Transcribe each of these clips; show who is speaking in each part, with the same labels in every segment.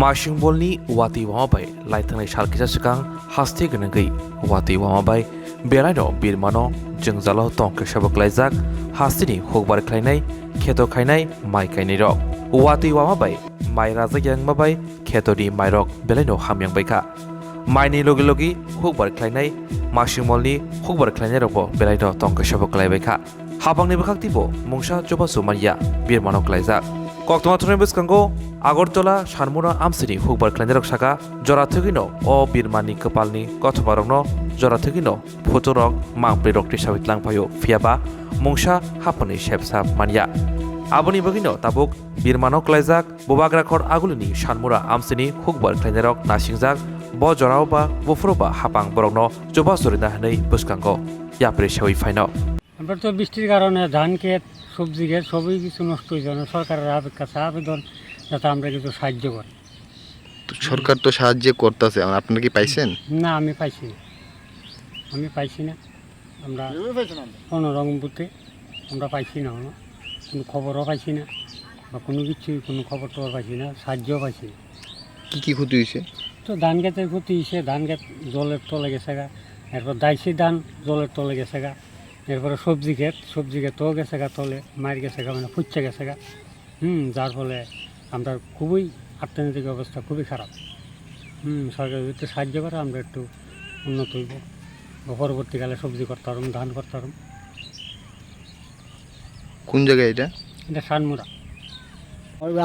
Speaker 1: Mashing bolni Watwi Wama bai laithangnai sal kisa sikang haste gwnangwi Watwi Wama bai belai no birmano jwngjalo tongkha sabak laijak hasteni Hukbar khlainai kheto khainai mai kainai rok Watwi Wama bai mai rajak yangma bai khetoni mai rok belai no hamyang baikha maini logi logi Hukbar khlainai Mashing bolni Hukbar khlainai rokbo belai no tongkha sabak laibaikha habangni bakaktibo mungsa joba sumania birmano klaijak Kwbangma thonai bwskango Agartala Shanmura Amsini Hukbar Khlai Saka Jorathugino o Birmani Kapalni Gothobarokno Jorathugino Photorok Mangprok Tisawitlang Payo Fiaba Mungsa Hapani Shepsa Mania Aboni Bagino Tabuk Birmano Klaijak Bobagrakor Agulini Shanmura Amsini Hukbar Khlairok Nasingjak Bo Joraoba Bofroba Hapang Borokno Joba Sorina Hanei Bwskango Yapre Shawi Faino
Speaker 2: আমরা তো বৃষ্টির কারণে ধান ক্ষেত সবজি ক্ষেত সবই কিছু নষ্ট হয়ে যাবে সরকারের কাছে আবেদন যাতে আমরা কিছু সাহায্য করি
Speaker 3: সরকার তো সাহায্য করতেছে আপনারা কি পাইছেন
Speaker 2: না আমি পাইছি না আমরা কোনো রঙবুতে আমরা পাইছি না কোনো খবরও পাইছি না বা কোনো কিছুই কোনো খবর টবর পাইছি না সাহায্যও পাইছি না
Speaker 3: কি ক্ষতি হয়েছে
Speaker 2: তো ধান ক্ষেতের ক্ষতি হয়েছে ধান ক্ষেত জলের তলে গেছে গা এরপর দাইছি ধান জলের তলে গেছে গা এরপরে সবজি ক্ষেতও গেছে গা তলে মার গেছে গা মানে ফুচ্ছে গেছে গা যার ফলে আমরা খুবই অর্থনৈতিক অবস্থা খুবই খারাপ সরকার যদি সাহায্য করে আমরা একটু উন্নত হইব পরবর্তীকালে সবজি করতে পারব ধান করতে পারব
Speaker 3: কোন জায়গায় এটা
Speaker 2: শানমুরা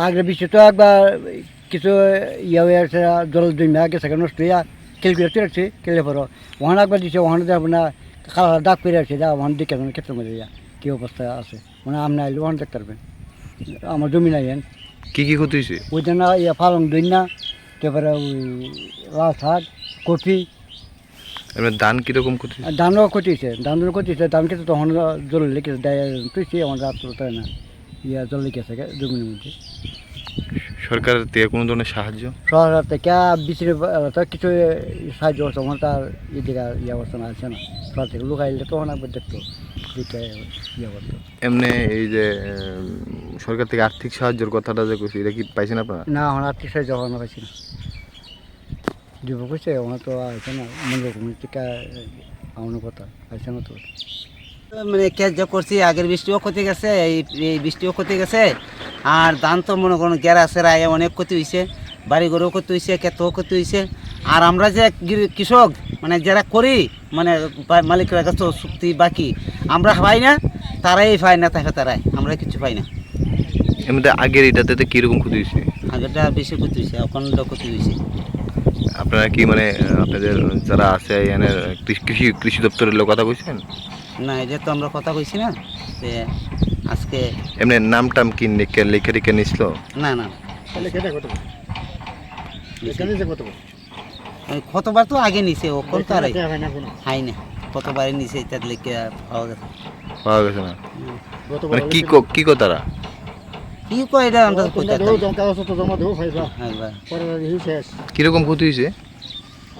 Speaker 4: আগে বৃষ্টি তো একবার কিছু ইয়ে হয়ে আছে জল জমে গেছে নষ্ট হইয়া কেলকুলেটর রাখছি কেলে পর ওখানে একবার দিচ্ছে ওখানে আপনার খালা দাগ করে আছে যা ওখানে দিকে ক্ষেত্রের মধ্যে কী অবস্থা আছে মানে আপনি আইলে ওখানে দেখতে পারবেন আমার জমি নাই
Speaker 3: কি ক্ষতি হয়েছে
Speaker 4: ওই জন্য ইয়ে পালং দইনা তারপরে ওই লাল শাক কপি
Speaker 3: ধান কীরকম ক্ষতি
Speaker 4: ধানও ক্ষতি হয়েছে ধান খেতে তখন জল লেগেছে তুইছি আমার রাত তাই না ইয়া জল লেগেছে জমির মধ্যে
Speaker 3: সরকারের থেকে কোনো ধরনের সাহায্য
Speaker 4: সরকার থেকে বিচি কিছু সাহায্য করছে আমার তার এদিকে ইয়ে অবস্থা না আছে না সরকার থেকে লুকাইলে তখন একবার দেখতো ইয়ে করতো
Speaker 3: এমনি এই যে সরকার থেকে আর্থিক সাহায্যের কথাটা যে কইছি এটা কি পাইছেন আপনারা
Speaker 4: না আমার আর্থিক সাহায্য এখনো পাইছি না দিব কইছে ওনা তো আছে না মনে রকম টিকা আমার কথা পাইছে না তো
Speaker 5: মানে ক্যাচ যা করছি আগের বৃষ্টিও ক্ষতি গেছে এই বৃষ্টিও ক্ষতি গেছে আর ধান তো মনে করুন গ্যারাসের আয়ে অনেক ক্ষতি হয়েছে বাড়িঘরেও ক্ষতি হয়েছে ক্ষেতও ক্ষতি হয়েছে আর আমরা যে কৃষক মানে যারা করি মানে মালিকরা কাছে চুক্তি বাকি আমরা পাই না তারাই পায় না তারাই আমরা কিছু পাই না
Speaker 3: এমনিতে আগের এটাতে কীরকম ক্ষতি হয়েছে
Speaker 5: আগেরটা বেশি ক্ষতি হয়েছে ওখানটা ক্ষতি হয়েছে
Speaker 3: আপনারা কি মানে আপনাদের যারা আছে এখানে কৃষি দপ্তরের লোক কথা বলছেন
Speaker 5: না এটা তো আমরা কথা কইছি না যে আজকে
Speaker 3: এমনি নাম টাম কি লেখা রেখে নিছিল
Speaker 5: না কতবার তো আগে নিছে ও কোন তারাই হাই না কতবারই নিছে এটা লিখে
Speaker 3: পাওয়া গেছে না মানে কি তারা
Speaker 5: কি কয় এটা আমরা
Speaker 3: কিরকম ক্ষতি হয়েছে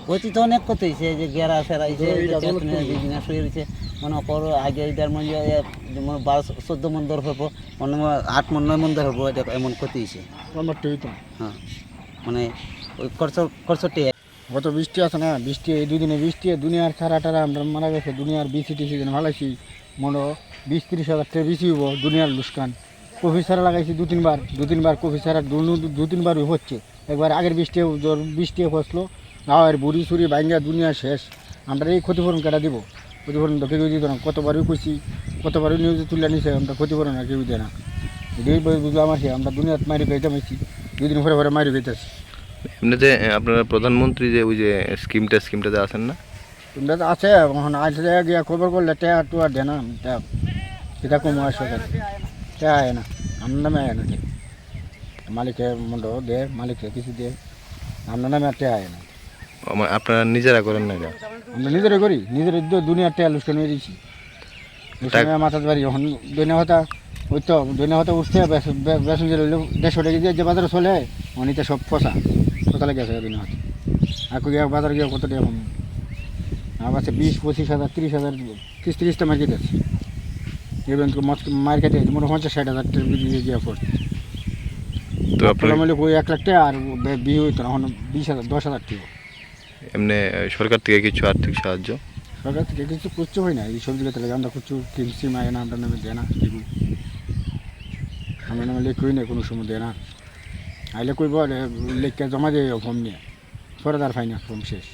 Speaker 5: ক্ষতি তো অনেক ক্ষতি হয়েছে যে গেরা ফেরাইছে বিজনেস হয়ে রয়েছে মনে করো আগে এটার মনে 12-14 মন দর হবো মনে 8 মন 9 মন দর হবো এটা এমন ক্ষতি হয়েছে হ্যাঁ মানে ওই খরচটি
Speaker 4: গত বৃষ্টি আছে না বৃষ্টি এই দুদিনে বৃষ্টি দুনিয়ার খারাটারা আমরা মারা গেছে দুনিয়ার বিসি টিসি ভালাইছি মনে 20-30 হাজার টাকা বেশি হবো দুনিয়ার লুস্কান কফি সারা লাগাইছি দু তিনবার কফি সারা দু তিনবারই হচ্ছে একবার আগের বৃষ্টি ফসলো গাঁয়ের বুড়ি সুড়ি বাইঙ্গা দুনিয়া শেষ আমরা এই ক্ষতিপূরণ কেটা দিব ক্ষতিপূরণ তো কেউ দিত না কতবারই কইছি কতবারই নিউজে তুলে নিছে আমরা ক্ষতিপূরণ আর কেউ দেয় না এটাই বুঝলাম আসি আমরা দুনিয়াত মারি গাইতে পাইছি দুদিন পরে মারি গাইতেছি
Speaker 3: এমনিতে আপনারা প্রধানমন্ত্রী যে ওই যে স্কিমটাতে আছেন না
Speaker 4: তোমরা তো আছে এখন আজ গিয়া খবর করলে টেয়া টু আর দেয় না সেটা কম আসে টেয়া আয় না আমার নামে আয় না ঠিক মালিকের মন্ড দে মালিকের কিছু দে আমার নামে আর টেয়া আয় না
Speaker 3: আপনারা নিজেরা করেন না
Speaker 4: আমরা নিজেরা করি নিজেরা দুনিয়ার টেয়া লুস্কান হয়ে দিয়েছি মাথার বাড়ি যখন দৈন্য হতে উঠছে বেসন যে 150 টাকা দিয়ে যে বাজারে চলে অনিতে সব ফসা লেগে আছে দৈন্য হতে আর গিয়ে বাজারে গিয়ে কত টাকা কম আমার 20-25 হাজার 30 হাজার 30-30টা মার্কেট আছে এবার মার্কেটে মোটামুটি 50-60 হাজার টাকা দিয়ে গিয়ে পড়ছে
Speaker 3: তো আপনার
Speaker 4: পেলাম হলে কই 1 লাখ টাকা আর বিয়ে হইতো না এখন 20,000 10,000 টাকা
Speaker 3: এমনি সরকার থেকে কিছু আর্থিক সাহায্য?
Speaker 4: সরকার থেকে কিছু করতে হয় না এই সবজি ক্ষেত্রে আমরা কিছু কিনছি মায় না আমরা নামে দেয় না দেখুন আমরা নামে লেখই না কোনো সময় দেয় না আইলে কইব লেখা জমা দিয়ে ফর্ম নিয়ে সরকার ফাইনা ফর্ম শেষ